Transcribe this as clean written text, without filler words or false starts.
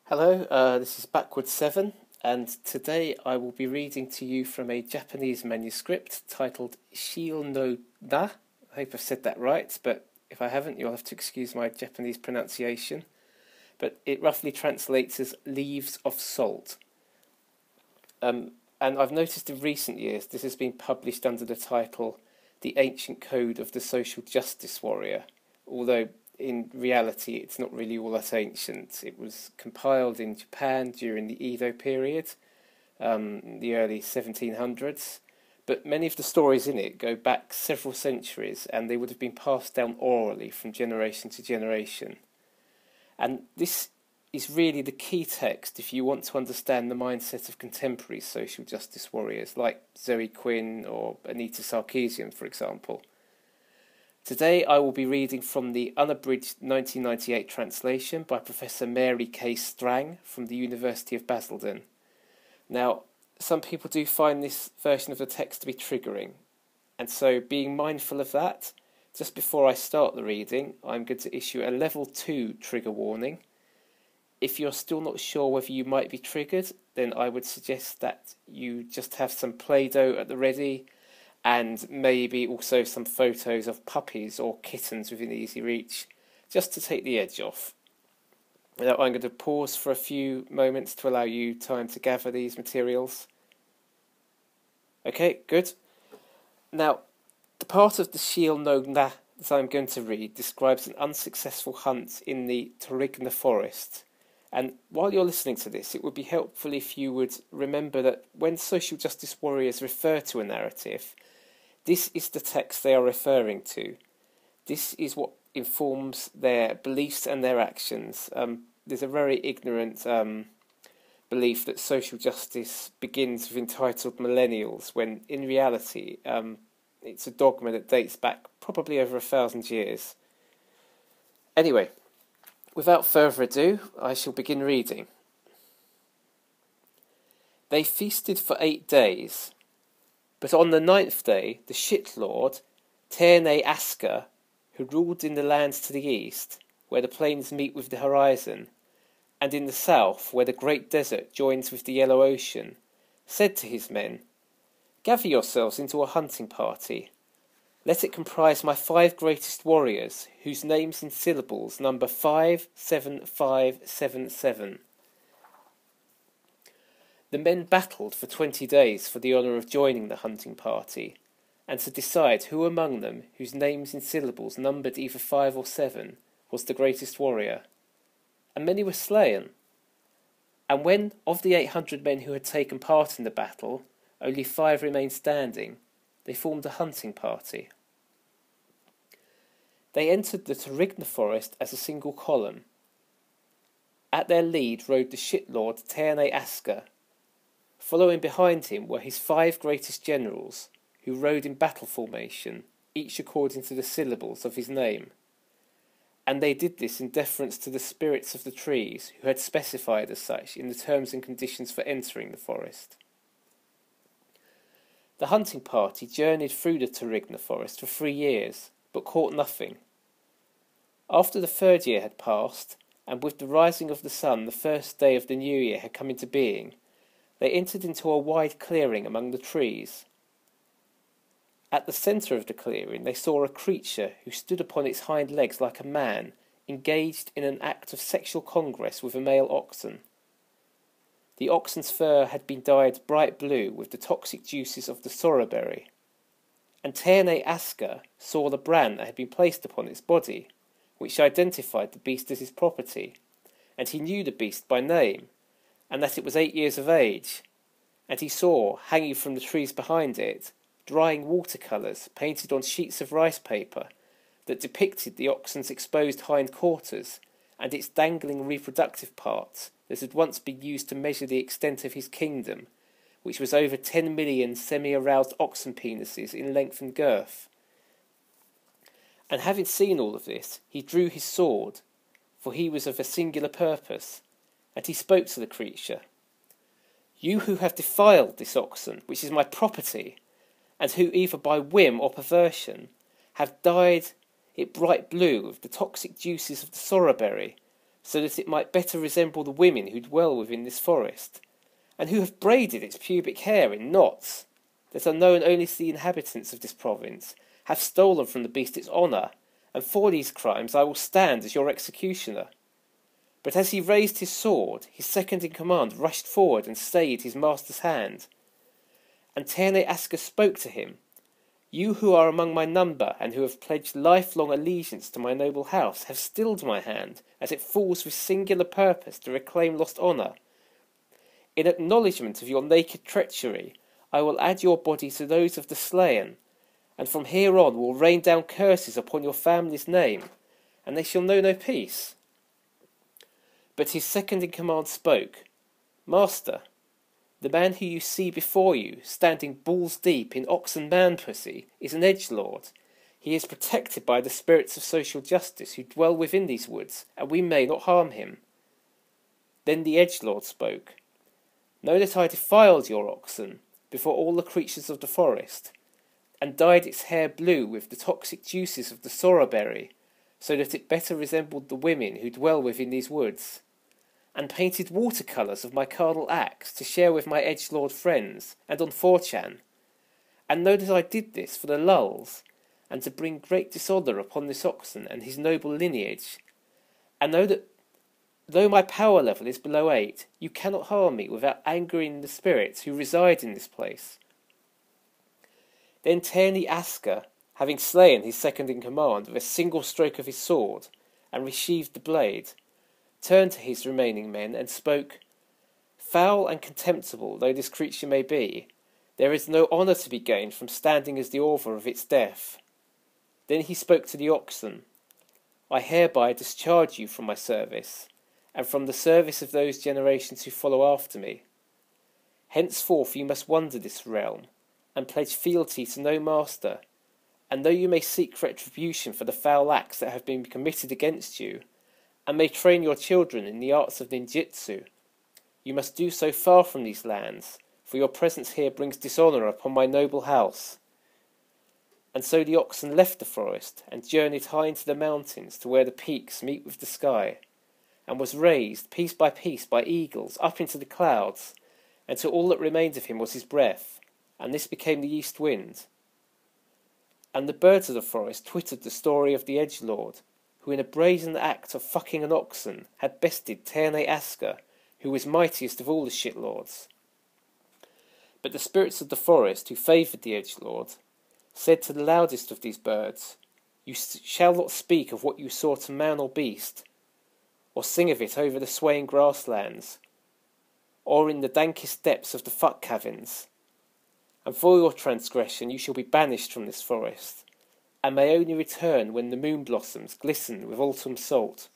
Hello, this is Backward 7, and today I will be reading to you from a Japanese manuscript titled Shio no Na. I hope I've said that right, but if I haven't, you'll have to excuse my Japanese pronunciation. But it roughly translates as Leaves of Salt. And I've noticed in recent years this has been published under the title The Ancient Code of the Social Justice Warrior, although in reality, it's not really all that ancient. It was compiled in Japan during the Edo period, the early 1700s, but many of the stories in it go back several centuries, and they would have been passed down orally from generation to generation. And this is really the key text if you want to understand the mindset of contemporary social justice warriors, like Zoe Quinn or Anita Sarkeesian, for example. Today I will be reading from the unabridged 1998 translation by Professor Mary K. Strang from the University of Basildon. Now, some people do find this version of the text to be triggering, and so being mindful of that, just before I start the reading, I'm going to issue a level 2 trigger warning. If you're still not sure whether you might be triggered, then I would suggest that you just have some Play-Doh at the ready, and maybe also some photos of puppies or kittens within easy reach, just to take the edge off. Now I'm going to pause for a few moments to allow you time to gather these materials. Okay, good. Now, the part of the Shio no Na that I'm going to read describes an unsuccessful hunt in the Torigna forest. And while you're listening to this, it would be helpful if you would remember that when social justice warriors refer to a narrative, this is the text they are referring to. This is what informs their beliefs and their actions. There's a very ignorant belief that social justice begins with entitled millennials, when in reality it's a dogma that dates back probably over 1,000 years. Anyway, without further ado, I shall begin reading. They feasted for 8 days. But on the 9th day, the shitlord, Terne Asker, who ruled in the lands to the east, where the plains meet with the horizon, and in the south, where the great desert joins with the yellow ocean, said to his men, "Gather yourselves into a hunting party. Let it comprise my 5 greatest warriors, whose names in syllables number 57577. The men battled for 20 days for the honour of joining the hunting party, and to decide who among them, whose names in syllables numbered either 5 or 7, was the greatest warrior. And many were slain. And when, of the 800 men who had taken part in the battle, only 5 remained standing, they formed a hunting party. They entered the Torigna forest as a single column. At their lead rode the shitlord Terne Asker. Following behind him were his 5 greatest generals, who rode in battle formation, each according to the syllables of his name. And they did this in deference to the spirits of the trees, who had specified as such in the terms and conditions for entering the forest. The hunting party journeyed through the Torigna forest for 3 years, but caught nothing. After the 3rd year had passed, and with the rising of the sun the first day of the new year had come into being, they entered into a wide clearing among the trees. At the centre of the clearing they saw a creature who stood upon its hind legs like a man, engaged in an act of sexual congress with a male oxen. The oxen's fur had been dyed bright blue with the toxic juices of the sorrowberry, and Terne Asker saw the brand that had been placed upon its body, which identified the beast as his property, and he knew the beast by name, and that it was 8 years of age, and he saw, hanging from the trees behind it, drying watercolours painted on sheets of rice paper that depicted the oxen's exposed hind quarters and its dangling reproductive parts that had once been used to measure the extent of his kingdom, which was over 10 million semi-aroused oxen penises in length and girth. And having seen all of this, he drew his sword, for he was of a singular purpose, and he spoke to the creature. "You who have defiled this oxen, which is my property, and who either by whim or perversion have dyed it bright blue with the toxic juices of the sorrowberry, so that it might better resemble the women who dwell within this forest, and who have braided its pubic hair in knots, that are known only to the inhabitants of this province, have stolen from the beast its honour, and for these crimes I will stand as your executioner." But as he raised his sword, his second in command rushed forward and stayed his master's hand. And Terne Asker spoke to him, "You who are among my number, and who have pledged lifelong allegiance to my noble house, have stilled my hand, as it falls with singular purpose to reclaim lost honour. In acknowledgment of your naked treachery, I will add your body to those of the slain, and from here on will rain down curses upon your family's name, and they shall know no peace." But his second in command spoke, "Master, the man who you see before you, standing balls deep in oxen man-pussy, is an edgelord. He is protected by the spirits of social justice who dwell within these woods, and we may not harm him." Then the edgelord spoke, "Know that I defiled your oxen before all the creatures of the forest, and dyed its hair blue with the toxic juices of the sorrowberry, so that it better resembled the women who dwell within these woods, and painted watercolours of my carnal acts to share with my edgelord friends, and on 4chan. And know that I did this for the lulls, and to bring great dishonour upon this oxen and his noble lineage. And know that though my power level is below 8, you cannot harm me without angering the spirits who reside in this place." Then Terne Asker, having slain his second in command with a single stroke of his sword, and received the blade, turned to his remaining men and spoke, "Foul and contemptible though this creature may be, there is no honour to be gained from standing as the author of its death." Then he spoke to the oxen, "I hereby discharge you from my service, and from the service of those generations who follow after me. Henceforth you must wander this realm, and pledge fealty to no master, and though you may seek retribution for the foul acts that have been committed against you, and may train your children in the arts of ninjutsu, you must do so far from these lands, for your presence here brings dishonour upon my noble house." And so the oxen left the forest, and journeyed high into the mountains to where the peaks meet with the sky, and was raised piece by eagles up into the clouds, until all that remained of him was his breath, and this became the east wind. And the birds of the forest twittered the story of the edgelord, who in a brazen act of fucking an oxen had bested Terne Asker, who was mightiest of all the shitlords. But the spirits of the forest, who favoured the edgelord, said to the loudest of these birds, "You shall not speak of what you saw to man or beast, or sing of it over the swaying grasslands, or in the dankest depths of the fuck caverns. And for your transgression you shall be banished from this forest, and may only return when the moon blossoms glisten with autumn salt."